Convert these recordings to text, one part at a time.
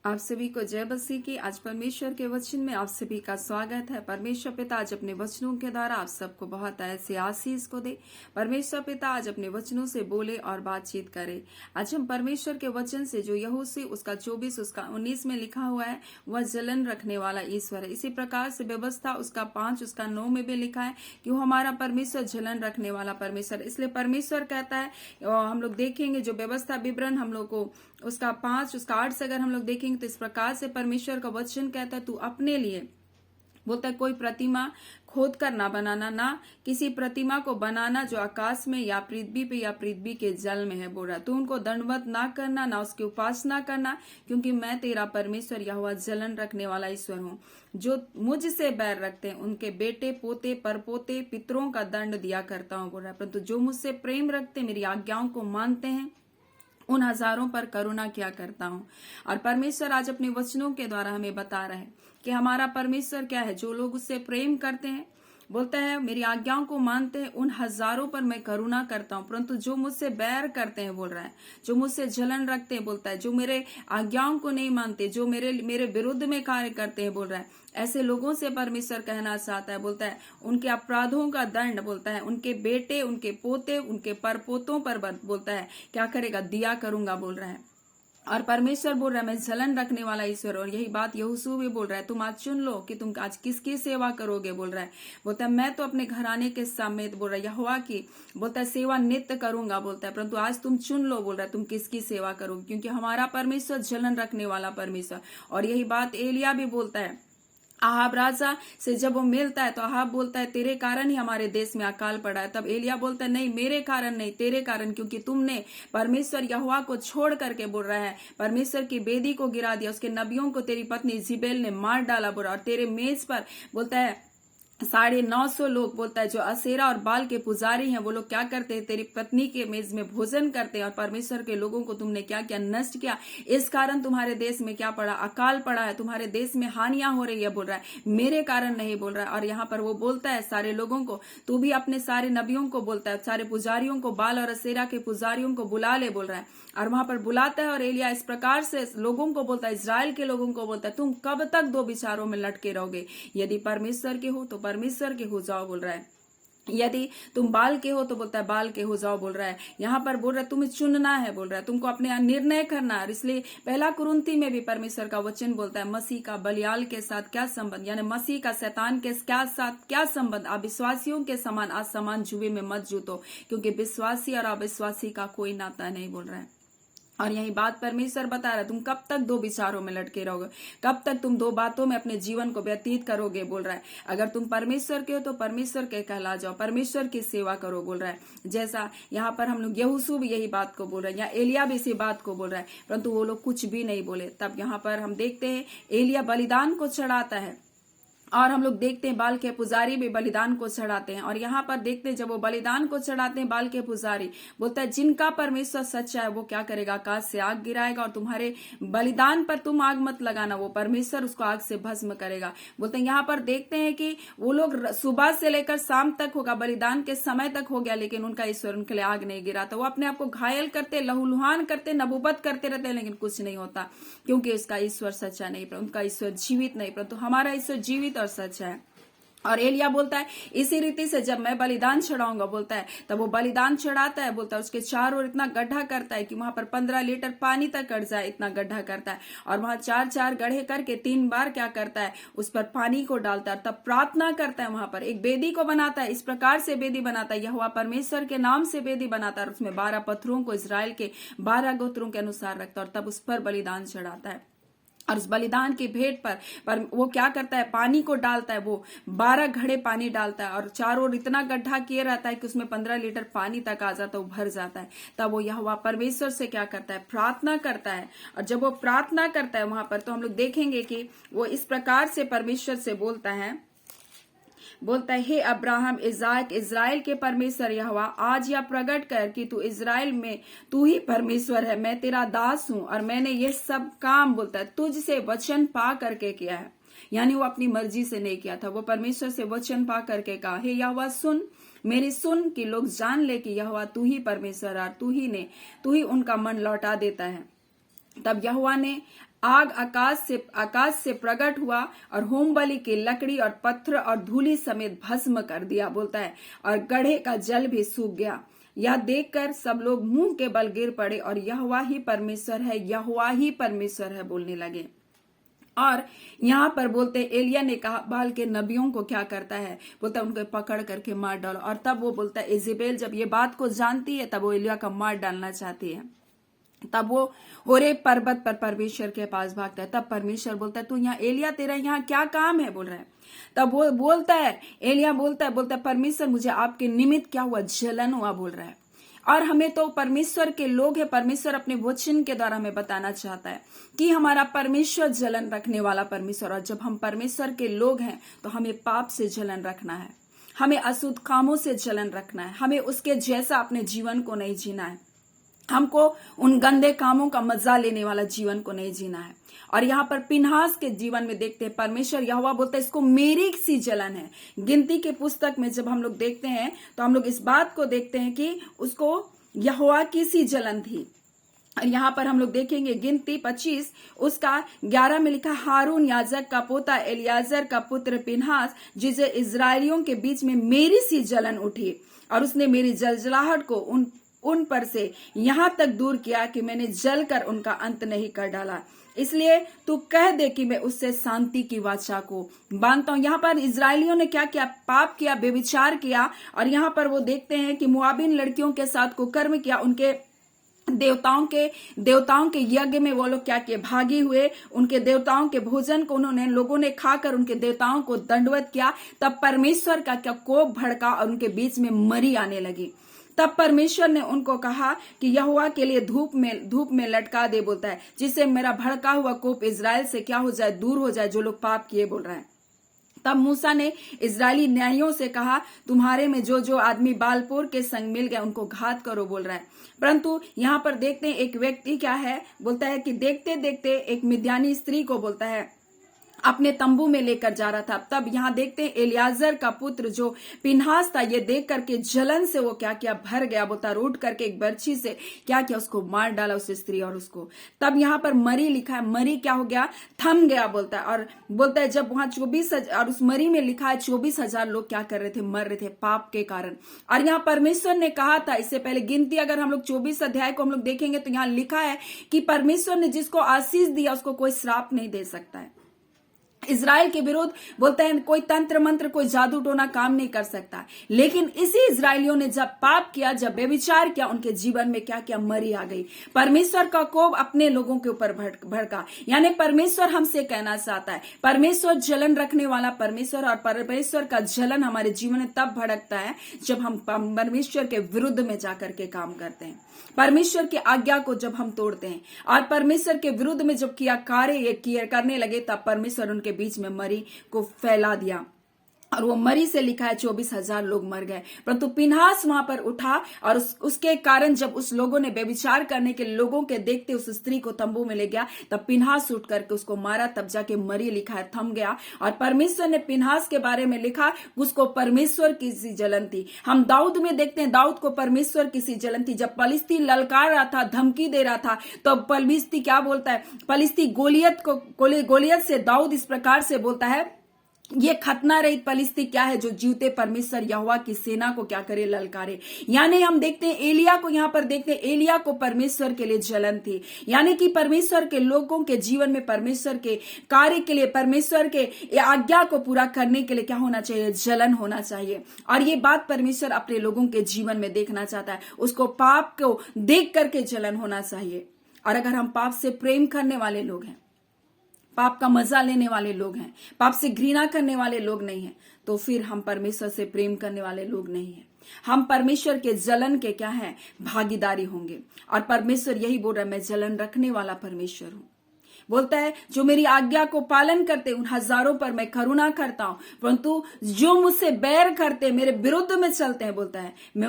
आप सभी को जय मसीह की। आज परमेश्वर के वचन में आप सभी का स्वागत है। परमेश्वर पिता आज अपने वचनों के द्वारा आप सबको बहुत ऐसे आशीष को दे। परमेश्वर पिता आज अपने वचनों से बोले और बातचीत करे। आज हम परमेश्वर के वचन से जो यहोशू उसका 24 उसका 19 में लिखा हुआ है, वह जलन रखने वाला ईश्वर है। इसी प्रकार से व्यवस्था उसका 5 उसका 9 में भी लिखा है कि वो हमारा परमेश्वर जलन रखने वाला परमेश्वर। इसलिए परमेश्वर कहता है, हम लोग देखेंगे जो व्यवस्था विवरण हम लोग को उसका 5 उसका 8 से अगर हम लोग देखेंगे तो इस प्रकार से परमेश्वर का वचन कहता है, तू अपने लिए बोलता है कोई प्रतिमा खोद कर ना बनाना, ना किसी प्रतिमा को बनाना जो आकाश में या पृथ्वी पे या पृथ्वी के जल में है। बोल रहा तू उनको दंडवत ना करना, ना उसकी उपासना करना, क्योंकि मैं तेरा परमेश्वर यहोवा जलन रखने वाला ईश्वर हूँ। जो मुझसे बैर रखते हैं उनके बेटे पोते परपोते पितरों का दंड दिया करता हूँ। बोल रहा है परंतु जो मुझसे प्रेम रखते मेरी आज्ञाओं को मानते हैं उन हजारों पर करुणा क्या करता हूं। और परमेश्वर आज अपने वचनों के द्वारा हमें बता रहा है कि हमारा परमेश्वर क्या है। जो लोग उससे प्रेम करते हैं, बोलता है मेरी आज्ञाओं को मानते हैं, उन हजारों पर मैं करुणा करता हूं। परंतु जो मुझसे बैर करते हैं, बोल रहा है, जो मुझसे जलन रखते हैं, बोलता है, जो मेरे आज्ञाओं को नहीं मानते, जो मेरे विरुद्ध में कार्य करते हैं, बोल रहा है, ऐसे लोगों से परमेश्वर कहना चाहता है। बोलता है उनके अपराधों का दंड, बोलता है उनके बेटे उनके पोते उनके परपोतों पर बोलता है क्या करेगा, दिया करूंगा। बोल रहा है और परमेश्वर बोल रहा है मैं जलन रखने वाला ईश्वर। और यही बात यहोशू भी बोल रहा है, तुम आज चुन लो कि तुम आज किसकी सेवा करोगे। बोल रहा है, बोलता है मैं तो अपने घराने के समेत, बोल रहा है, यहोवा की, बोलता है सेवा नित्य करूंगा। बोलता है परंतु आज तुम चुन लो, बोल रहा है, तुम किसकी सेवा करोगे, क्योंकि हमारा परमेश्वर जलन रखने वाला परमेश्वर। और यही बात एलिया भी बोलता है आहाब राजा से जब वो मिलता है तो आहाब बोलता है तेरे कारण ही हमारे देश में अकाल पड़ा है। तब एलिया बोलता है नहीं मेरे कारण नहीं, तेरे कारण, क्योंकि तुमने परमेश्वर यहोवा को छोड़ करके, बोल रहा है, परमेश्वर की बेदी को गिरा दिया, उसके नबियों को तेरी पत्नी जिबेल ने मार डाला। बोला और तेरे मेज पर, बोलता है, 950 लोग, बोलता है, जो असेरा और बाल के पुजारी हैं, वो लोग क्या करते हैं, तेरी पत्नी के मेज में भोजन करते हैं। और परमेश्वर के लोगों को तुमने क्या किया, नष्ट किया। इस कारण तुम्हारे देश में क्या पड़ा, अकाल पड़ा है, तुम्हारे देश में हानियां हो रही है। बोल रहा है मेरे कारण नहीं, बोल रहा है। और यहाँ पर वो बोलता है सारे लोगों को, तू भी अपने सारे नबियों को, बोलता है, सारे पुजारियों को, बाल और असेरा के पुजारियों को बुला ले, बोल रहा है। और वहां पर बुलाता है और एलिया इस प्रकार से लोगों को बोलता है, इजराइल के लोगों को बोलता है, तुम कब तक दो विचारों में लटके रहोगे। यदि परमेश्वर के हो तो परमेश्वर के हो जाओ, बोल रहा है, यदि तुम बाल के हो तो बोलता है बाल के हो जाओ। बोल रहा है यहाँ पर बोल रहा है तुम्हें चुनना है, बोल रहा है, तुमको अपने निर्णय करना है। इसलिए पहला कुरिन्थी में भी परमेश्वर का वचन बोलता है मसीह का बलियाल के साथ क्या संबंध, यानी मसीह का शैतान के साथ क्या संबंध। अविश्वासियों के समान असमान जुए में मत जूतो, क्योंकि विश्वासी और अविश्वासी का कोई नाता नहीं। बोल रहा है और यही बात परमेश्वर बता रहा है, तुम कब तक दो विचारों में लटके रहोगे, कब तक तुम दो बातों में अपने जीवन को व्यतीत करोगे। बोल रहा है अगर तुम परमेश्वर के हो तो परमेश्वर के कहला जाओ, परमेश्वर की सेवा करो। बोल रहा है जैसा यहाँ पर हम लोग यहोशू भी यही बात को बोल रहे हैं, या एलिया भी इसी बात को बोल रहा है, परंतु वो लोग कुछ भी नहीं बोले। तब यहाँ पर हम देखते हैं एलिया बलिदान को चढ़ाता है और हम लोग देखते हैं बाल के पुजारी भी बलिदान को चढ़ाते हैं। और यहाँ पर देखते हैं जब वो बलिदान को चढ़ाते हैं बाल के पुजारी, बोलता है जिनका परमेश्वर सच्चा है वो क्या करेगा, आकाश से आग गिराएगा और तुम्हारे बलिदान पर तुम आग मत लगाना, वो परमेश्वर उसको आग से भस्म करेगा। बोलते हैं यहाँ पर देखते हैं कि वो लोग सुबह से लेकर शाम तक होगा, बलिदान के समय तक हो गया, लेकिन उनका ईश्वर उनके लिए आग नहीं गिरा। तो वो अपने आप को घायल करते, लहूलुहान करते, नबूबत करते रहते हैं, लेकिन कुछ नहीं होता, क्योंकि उसका ईश्वर सच्चा नहीं, उनका ईश्वर जीवित नहीं, परंतु हमारा ईश्वर जीवित और सच है। और एलिया बोलता है इसी रीति से जब मैं बलिदान चढ़ाऊंगा, बोलता है, तब वो बलिदान चढ़ाता है, बोलता है उसके चारों ओर इतना गड्ढा करता है कि वहां पर 15 लीटर पानी तक कट जाए, इतना गड्ढा करता है। और वहां 4 गड्ढे करके 3 बार क्या करता है, उस पर पानी को डालता है, तब प्रार्थना करता है। वहां पर एक बेदी को बनाता है, इस प्रकार से बेदी बनाता है, यहोवा परमेश्वर के नाम से बेदी बनाता है, और उसमें 12 पत्थरों को इजराइल के 12 गोत्रों के अनुसार रखता है, और तब उस पर बलिदान चढ़ाता है। और उस बलिदान की भेंट पर वो क्या करता है, पानी को डालता है, वो 12 घड़े पानी डालता है, और चारों ओर इतना गड्ढा किया रहता है कि उसमें 15 लीटर पानी तक आ जाता है, वो भर जाता है। तब वो यहोवा परमेश्वर से क्या करता है, प्रार्थना करता है। और जब वो प्रार्थना करता है वहां पर, तो हम लोग देखेंगे कि वो इस प्रकार से परमेश्वर से बोलता है, बोलता है हे अब्राहम इजाक इजराइल के परमेश्वर यहोवा, आज यह प्रकट कर कि तू इजराइल में तू ही परमेश्वर है। मैं तेरा दास हूं और मैंने ये सब काम, बोलता है, तुझसे वचन पा करके किया है। यानी वो अपनी मर्जी से नहीं किया था, वो परमेश्वर से वचन पा करके कहा, हे यहोवा सुन, मेरी सुन, कि लोग जान ले कि यहोवा तू ही परमेश्वर और तू ही उनका मन लौटा देता है। तब यहोवा ने आग आकाश से प्रकट हुआ और होम बलि की लकड़ी और पत्थर और धूलि समेत भस्म कर दिया, बोलता है, और गड्ढे का जल भी सूख गया। यह देखकर सब लोग मुंह के बल गिर पड़े और यहोवा ही परमेश्वर है, यहोवा ही परमेश्वर है बोलने लगे। और यहाँ पर बोलते एलिया ने कहा बाल के नबियों को क्या करता है, बोलता है उनको पकड़ करके मार डालो। और तब वो बोलता है इजेबेल जब ये बात को जानती है तब वो एलिया का मार डालना चाहती है। तब वो होरेब पर्वत पर परमेश्वर के पास भागता है। तब परमेश्वर बोलता है तू यहाँ एलिया तेरा यहाँ क्या काम है, बोल रहा है। तब वो बोलता है एलिया बोलता है परमेश्वर मुझे आपके निमित्त क्या हुआ, जलन हुआ, बोल रहा है। और हमें तो परमेश्वर के लोग है, परमेश्वर अपने वचन के द्वारा हमें बताना चाहता है कि हमारा परमेश्वर जलन रखने वाला परमेश्वर। और जब हम परमेश्वर के लोग हैं तो हमें पाप से जलन रखना है, हमें अशुद्ध कामों से जलन रखना है, हमें उसके जैसा अपने जीवन को नहीं जीना है, हमको उन गंदे कामों का मजा लेने वाला जीवन को नहीं जीना है। और यहाँ पर पिनहास के जीवन में देखते हैं परमेश्वर यहोवा बोलता है इसको मेरी सी जलन है। गिनती के पुस्तक में जब हम लोग देखते हैं तो हम लोग इस बात को देखते हैं कि उसको यहोवा की सी जलन थी। और यहाँ पर हम लोग देखेंगे गिनती 25 उसका 11 में लिखा, हारून याजक का पोता एलियाजर का पुत्र पिनहास जिसे इजरायलियों के बीच में मेरी सी जलन उठी और उसने मेरी जलजलाहट को उन पर से यहां तक दूर किया कि मैंने जल कर उनका अंत नहीं कर डाला। इसलिए तू कह दे कि मैं उससे शांति की वाचा को बांधता हूं। यहाँ पर इजरायलियों ने क्या किया, पाप किया, बेविचार किया। और यहाँ पर वो देखते हैं कि मुआबिन लड़कियों के साथ कुकर्म किया, उनके देवताओं के यज्ञ में वो लोग क्या किए, भागी हुए, उनके देवताओं के भोजन को लोगों ने खाकर उनके देवताओं को दंडवत किया। तब परमेश्वर का क्या कोप भड़का और उनके बीच में मरी आने लगी। तब परमेश्वर ने उनको कहा कि यहोवा के लिए धूप में लटका दे, बोलता है, जिससे मेरा भड़का हुआ कोप इजराइल से क्या हो जाए, दूर हो जाए, जो लोग पाप किए, बोल रहा है। तब मूसा ने इजरायली न्यायियों से कहा तुम्हारे में जो जो आदमी बालपोर के संग मिल गए उनको घात करो, बोल रहा है। परंतु यहाँ पर देखते हैं एक व्यक्ति क्या है, बोलता है कि देखते देखते एक मिद्यानी स्त्री को बोलता है अपने तंबू में लेकर जा रहा था। तब यहाँ देखते हैं एलियाजर का पुत्र जो पिनहास था, ये देख करके जलन से वो क्या किया, भर गया, बोलता उठ करके एक बर्छी से क्या किया, उसको मार डाला, उस स्त्री और उसको। तब यहाँ पर मरी लिखा है, मरी क्या हो गया, थम गया, बोलता है। और बोलता है जब वहां 24,000 और उस मरी में लिखा है 24,000 लोग क्या कर रहे थे, मर रहे थे पाप के कारण। और यहाँ परमेश्वर ने कहा था, इससे पहले गिनती अगर हम लोग 24 अध्याय को हम लोग देखेंगे तो यहाँ लिखा है कि परमेश्वर ने जिसको आशीष दिया उसको कोई श्राप नहीं दे सकता है। इजराइल के विरुद्ध बोलता है कोई तंत्र मंत्र, कोई जादू टोना काम नहीं कर सकता। लेकिन इसी इजराइलियों ने जब पाप किया, जब व्यभिचार किया, उनके जीवन में क्या किया, मरी आ गई। परमेश्वर का कोप अपने लोगों के ऊपर भड़का। यानी परमेश्वर हमसे कहना चाहता है, परमेश्वर जलन रखने वाला परमेश्वर, और परमेश्वर का जलन हमारे जीवन में तब भड़कता है जब हम परमेश्वर के विरुद्ध में जाकर के काम करते हैं, परमेश्वर की आज्ञा को जब हम तोड़ते हैं और परमेश्वर के विरुद्ध में जब कार्य करने लगे, तब परमेश्वर उनके बीच में मरी को फैला दिया। और वो मरी से लिखा है 24,000 लोग मर गए। परंतु पिनहास वहां पर उठा और उसके कारण जब उस लोगों ने व्यभिचार करने के लोगों के देखते उस स्त्री को तंबू में ले गया, तब पिनहास उठ करके उसको मारा, तब जाके मरी लिखा है, थम गया। और परमेश्वर ने पिनहास के बारे में लिखा उसको परमेश्वर की सी जलन थी। हम दाऊद में देखते हैं दाऊद को परमेश्वर की सी जलन थी। जब पलिस्ती ललकार रहा था, धमकी दे रहा था, तो पलिस्ती क्या बोलता है, पलिस्ती गोलियत से दाऊद इस प्रकार से बोलता है, ये खतना रहित पलिस्ती क्या है जो जीवते परमेश्वर यहोवा की सेना को क्या करे, ललकारे। यानी हम देखते हैं एलिया को, यहाँ पर देखते हैं एलिया को परमेश्वर के लिए जलन थी। यानी कि परमेश्वर के लोगों के जीवन में परमेश्वर के कार्य के लिए, परमेश्वर के आज्ञा को पूरा करने के लिए क्या होना चाहिए, जलन होना चाहिए। और ये बात परमेश्वर अपने लोगों के जीवन में देखना चाहता है, उसको पाप को देख करके जलन होना चाहिए। और अगर हम पाप से प्रेम करने वाले लोग हैं, पाप का मजा लेने वाले लोग हैं, पाप से घृणा करने वाले लोग नहीं हैं, तो फिर हम परमेश्वर से प्रेम करने वाले लोग नहीं हैं। हम परमेश्वर के जलन के क्या हैं, भागीदारी होंगे। और परमेश्वर यही बोल रहा है, मैं जलन रखने वाला परमेश्वर हूं। बोलता है जो मेरी आज्ञा को पालन करते उन हजारों पर मैं करुणा करता हूं, परंतु जो मुझसे बैर करते मेरे विरुद्ध में चलते हैं, बोलता है मैं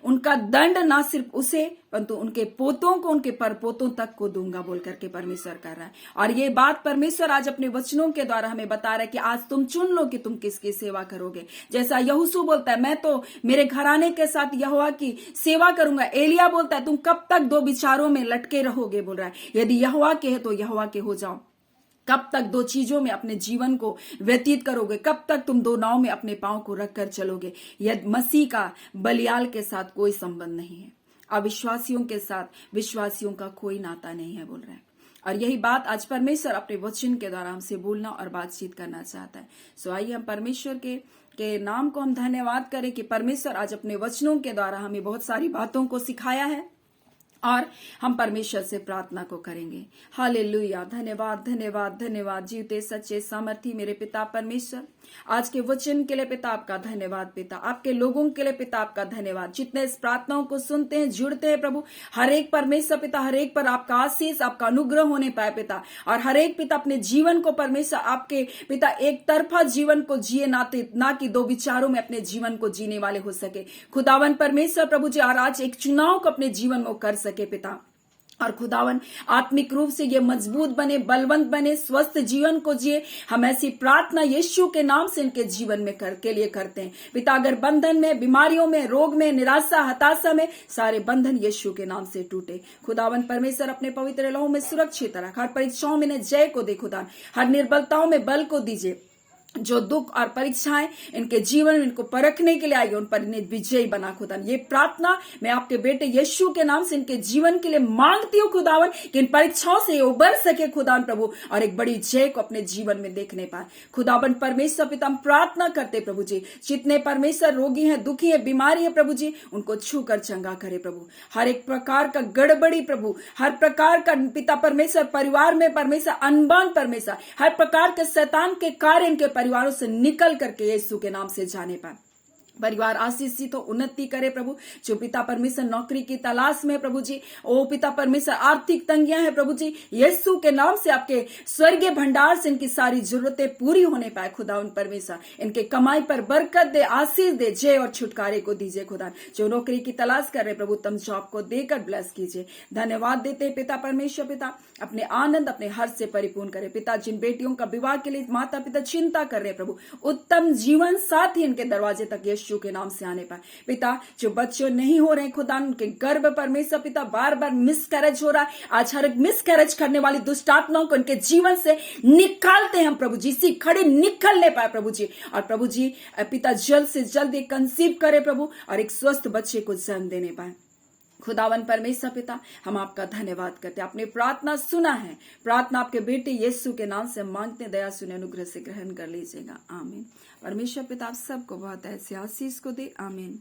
उनका दंड ना सिर्फ उसे परंतु उनके पोतों को, उनके परपोतों तक को दूंगा, बोल करके परमेश्वर कर रहा है। और ये बात परमेश्वर आज अपने वचनों के द्वारा हमें बता रहा है कि आज तुम चुन लो कि तुम किसकी सेवा करोगे। जैसा यहोशू बोलता है मैं तो मेरे घराने के साथ यहोवा की सेवा करूंगा। एलिया बोलता है तुम कब तक दो विचारों में लटके रहोगे, बोल रहा है यदि यहोवा के है तो यहोवा के हो जाओ। कब तक दो चीजों में अपने जीवन को व्यतीत करोगे? कब तक तुम दो नाव में अपने पांव को रखकर चलोगे? यदि मसीह का बलियाल के साथ कोई संबंध नहीं है, अविश्वासियों के साथ विश्वासियों का कोई नाता नहीं है, बोल रहा है। और यही बात आज परमेश्वर अपने वचन के द्वारा हमसे बोलना और बातचीत करना चाहता है। सो आइए हम परमेश्वर के नाम को हम धन्यवाद करें कि परमेश्वर आज अपने वचनों के द्वारा हमें बहुत सारी बातों को सिखाया है और हम परमेश्वर से प्रार्थना को करेंगे। हालेलुया। धन्यवाद धन्यवाद धन्यवाद जीवते सच्चे सामर्थी मेरे पिता परमेश्वर, आज के वचन के लिए पिता आपका धन्यवाद। पिता आपके लोगों के लिए पिता आपका धन्यवाद, जितने इस प्रार्थनाओं को सुनते हैं, जुड़ते हैं प्रभु, हर एक परमेश्वर पिता हर एक पर आपका आशीष, आपका अनुग्रह होने पाए पिता। और हर एक पिता अपने जीवन को परमेश्वर आपके पिता एक तरफा जीवन को जिए, ना कि दो विचारों में अपने जीवन को जीने वाले हो सके। खुदावन परमेश्वर प्रभु जी, और आज एक चुनाव को अपने जीवन में कर सके पिता। और खुदावन आत्मिक रूप से ये मजबूत बने, बलवंत बने, स्वस्थ जीवन को जिए। हम ऐसी प्रार्थना यीशु के नाम से इनके जीवन में के लिए करते हैं पिता। अगर बंधन में, बीमारियों में, रोग में, निराशा, हताशा में, सारे बंधन यीशु के नाम से टूटे। खुदावन परमेश्वर अपने पवित्र लहू में सुरक्षित रख। हर परीक्षाओं में इन्हें जय को दे खुदा, हर निर्बलताओं में बल को दीजिए। जो दुख और परीक्षाएं इनके जीवन में इनको परखने के लिए आई, उन पर इन्हें विजयी बना खुदावन। ये प्रार्थना मैं आपके बेटे यीशु के नाम से इनके जीवन के लिए मांगती हूँ खुदावन, कि इन परीक्षाओं से उबर सके खुदावन प्रभु, और एक बड़ी जय को अपने जीवन में देखने पाए। खुदावन परमेश्वर पिता हम प्रार्थना करते प्रभु जी, जितने परमेश्वर रोगी हैं, दुखी है, बीमारी है प्रभु जी, उनको छूकर चंगा करे प्रभु। हर एक प्रकार का गड़बड़ी प्रभु, हर प्रकार का पिता परमेश्वर परिवार में परमेश्वर अनबन परमेश्वर, हर प्रकार के शैतान के कार्य इनके परिवारों से निकल करके यीशु के नाम से जाने पाए। परिवार आशीषित हो, उन्नति करे प्रभु। जो पिता परमेश्वर नौकरी की तलाश में प्रभु जी, ओ पिता परमेश्वर आर्थिक तंगियां हैं प्रभु जी, यीशु के नाम से आपके स्वर्गीय भंडार से इनकी सारी जरूरतें पूरी होने पाए खुदा। उन परमेश्वर इनके कमाई पर बरकत दे, आशीष दे, जय और छुटकारे को दीजिए खुदा। जो नौकरी की तलाश कर रहे प्रभु, तम जॉब को देकर ब्लेस कीजिए। धन्यवाद देते पिता परमेश्वर पिता, अपने आनंद अपने हर्ष से परिपूर्ण करे पिता। जिन बेटियों का विवाह के लिए माता पिता चिंता कर रहे प्रभु, उत्तम जीवन साथी इनके दरवाजे तक यीशु के नाम से आने पाए पिता। जो बच्चे नहीं हो रहे खुदा, उनके गर्भ परमेश्वर पिता बार बार मिसकैरेज हो रहा है, आज हर एक मिसकैरेज करने वाली दुष्ट आत्माओं को इनके जीवन से निकालते हैं हम प्रभु जी। सी खड़े निकलने पाए प्रभु जी। और प्रभु जी पिता जल्द से जल्द एक कंसीव करे प्रभु, और एक स्वस्थ बच्चे को जन्म देने पाए। खुदावन परमेश्वर पिता हम आपका धन्यवाद करते हैं, आपने प्रार्थना सुना है। प्रार्थना आपके बेटे यीशु के नाम से मांगते, दया सुने, अनुग्रह से ग्रहण कर लीजिएगा। आमीन। परमेश्वर पिता आप सबको बहुत ऐसे आशीष को दे। आमीन।